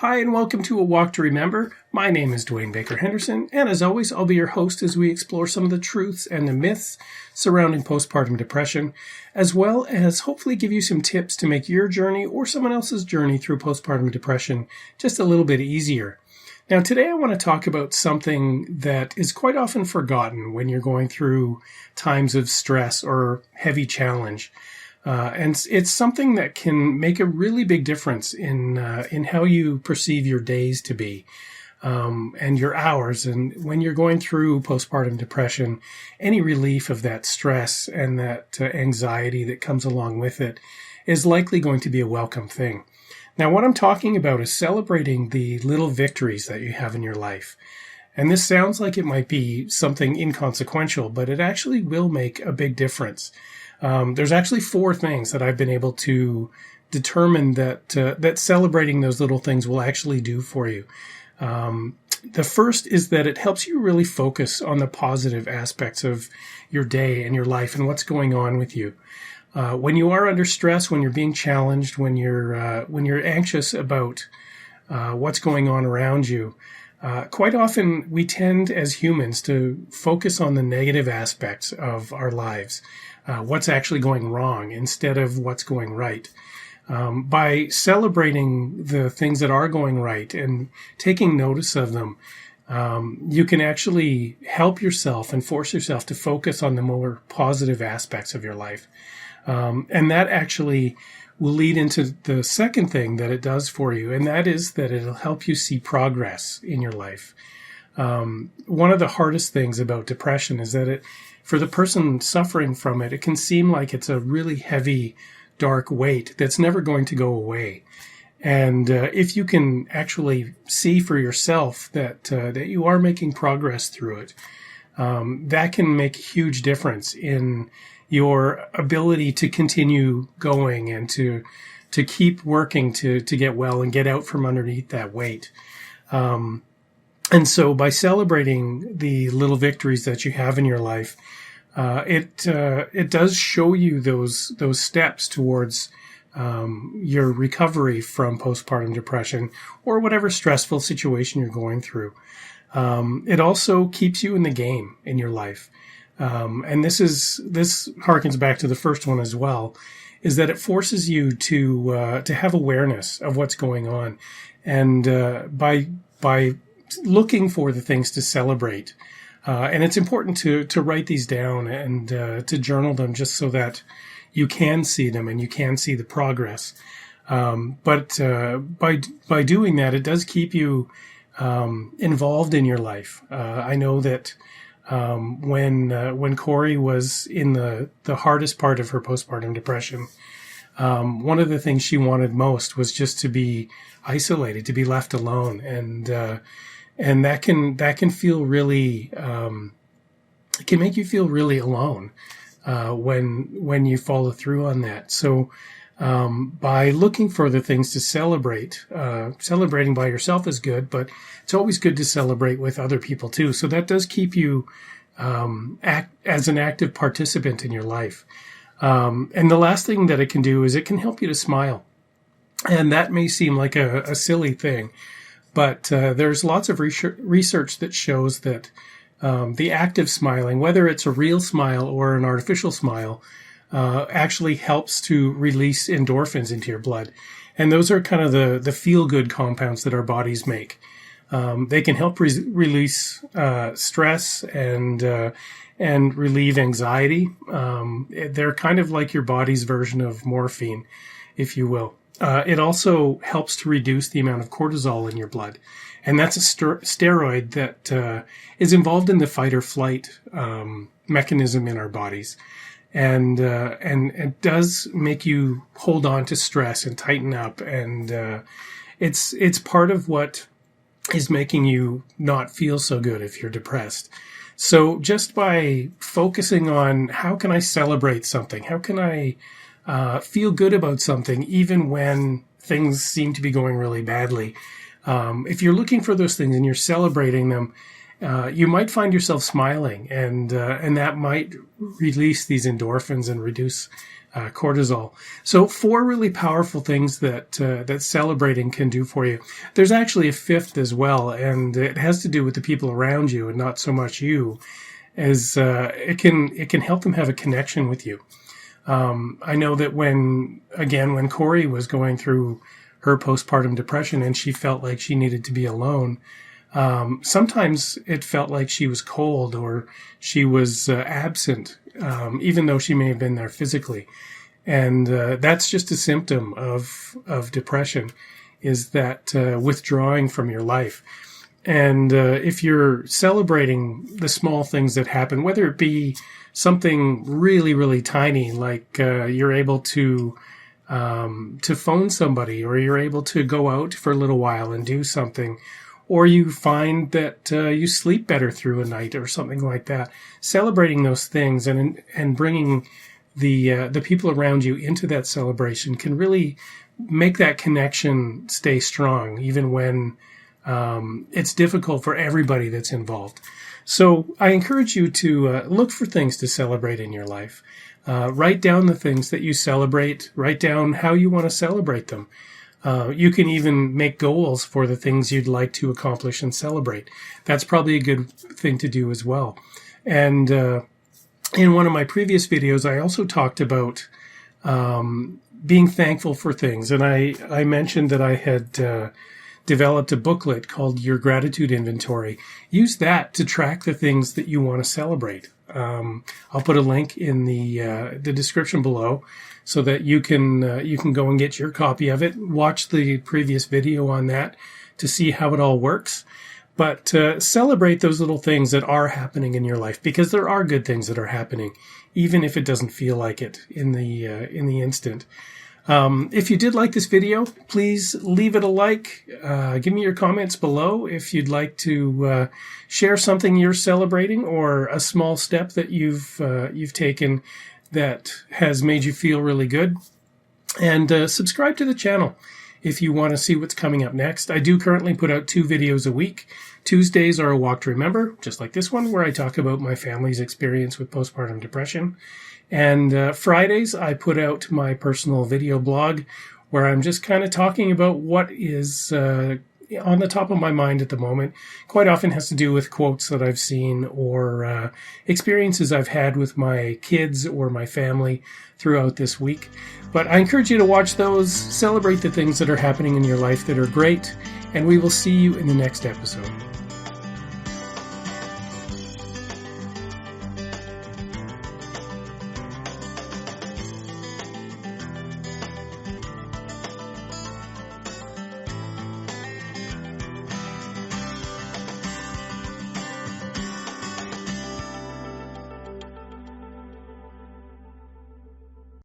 Hi, and welcome to A Walk to Remember. My name is Dwayne Baker-Henderson, and as always, I'll be your host as we explore some of the truths and the myths surrounding postpartum depression, as well as hopefully give you some tips to make your journey or someone else's journey through postpartum depression just a little bit easier. Now, today I want to talk about something that is quite often forgotten when you're going through times of stress or heavy challenge. And it's something that can make a really big difference in how you perceive your days to be, and your hours. And when you're going through postpartum depression, any relief of that stress and that anxiety that comes along with it is likely going to be a welcome thing. Now, what I'm talking about is celebrating the little victories that you have in your life. And this sounds like it might be something inconsequential, but it actually will make a big difference. There's actually 4 things that I've been able to determine that celebrating those little things will actually do for you. The first is that it helps you really focus on the positive aspects of your day and your life and what's going on with you. When you are under stress, when you're being challenged, when you're anxious about what's going on around you, quite often we tend as humans to focus on the negative aspects of our lives, what's actually going wrong instead of what's going right. By celebrating the things that are going right and taking notice of them, you can actually help yourself and force yourself to focus on the more positive aspects of your life. And that actually will lead into the second thing that it does for you, and that is that it'll help you see progress in your life. One of the hardest things about depression is that for the person suffering from it, it can seem like it's a really heavy, dark weight that's never going to go away. And if you can actually see for yourself that you are making progress through it, that can make a huge difference in your ability to continue going and to keep working to get well and get out from underneath that weight. And so by celebrating the little victories that you have in your life, it does show you those steps towards your recovery from postpartum depression or whatever stressful situation you're going through. It also keeps you in the game in your life. And this harkens back to the first one as well, is that it forces you to have awareness of what's going on. And by looking for the things to celebrate, and it's important to write these down and to journal them just so that you can see them and you can see the progress. But by doing that, it does keep you involved in your life. I know that when Corey was in the hardest part of her postpartum depression, one of the things she wanted most was just to be isolated, to be left alone, and that can feel really it can make you feel really alone when you follow through on that. So by looking for the things to celebrate, celebrating by yourself is good, but it's always good to celebrate with other people too. So that does keep you act as an active participant in your life. And the last thing that it can do is it can help you to smile. And that may seem like a silly thing, but there's lots of research that shows that the act of smiling, whether it's a real smile or an artificial smile, actually helps to release endorphins into your blood. And those are kind of the feel-good compounds that our bodies make. They can help release stress and relieve anxiety. They're kind of like your body's version of morphine, if you will. It also helps to reduce the amount of cortisol in your blood. And that's a steroid that is involved in the fight or flight mechanism in our bodies. And it does make you hold on to stress and tighten up. And it's part of what is making you not feel so good if you're depressed. So just by focusing on how can I celebrate something? How can I feel good about something even when things seem to be going really badly? If you're looking for those things and you're celebrating them, you might find yourself smiling, and that might release these endorphins and reduce cortisol. So 4 really powerful things that celebrating can do for you. There's actually a 5th as well, and it has to do with the people around you and not so much you, as it can help them have a connection with you. I know that when Corey was going through her postpartum depression and she felt like she needed to be alone, sometimes it felt like she was cold or she was absent, even though she may have been there physically. And that's just a symptom of depression, is that withdrawing from your life. And if you're celebrating the small things that happen, whether it be something really, really tiny, like you're able to phone somebody, or you're able to go out for a little while and do something, or you find that you sleep better through a night or something like that. Celebrating those things and bringing the people around you into that celebration can really make that connection stay strong, even when it's difficult for everybody that's involved. So I encourage you to look for things to celebrate in your life. Write down the things that you celebrate. Write down how you want to celebrate them. You can even make goals for the things you'd like to accomplish and celebrate. That's probably a good thing to do as well. And in one of my previous videos, I also talked about being thankful for things. And I mentioned that I had developed a booklet called Your Gratitude Inventory. Use that to track the things that you want to celebrate. I'll put a link in the description below so that you can go and get your copy of it. Watch the previous video on that to see how it all works. But celebrate those little things that are happening in your life, because there are good things that are happening, even if it doesn't feel like it in the instant. If you did like this video, please leave it a like. Give me your comments below if you'd like to share something you're celebrating, or a small step that you've taken that has made you feel really good. And subscribe to the channel if you want to see what's coming up next. I do currently put out 2 videos a week. Tuesdays are a walk to remember, just like this one, where I talk about my family's experience with postpartum depression. And Fridays, I put out my personal video blog, where I'm just kind of talking about what is on the top of my mind at the moment. Quite often has to do with quotes that I've seen, or experiences I've had with my kids or my family throughout this week. But I encourage you to watch those, celebrate the things that are happening in your life that are great, and we will see you in the next episode.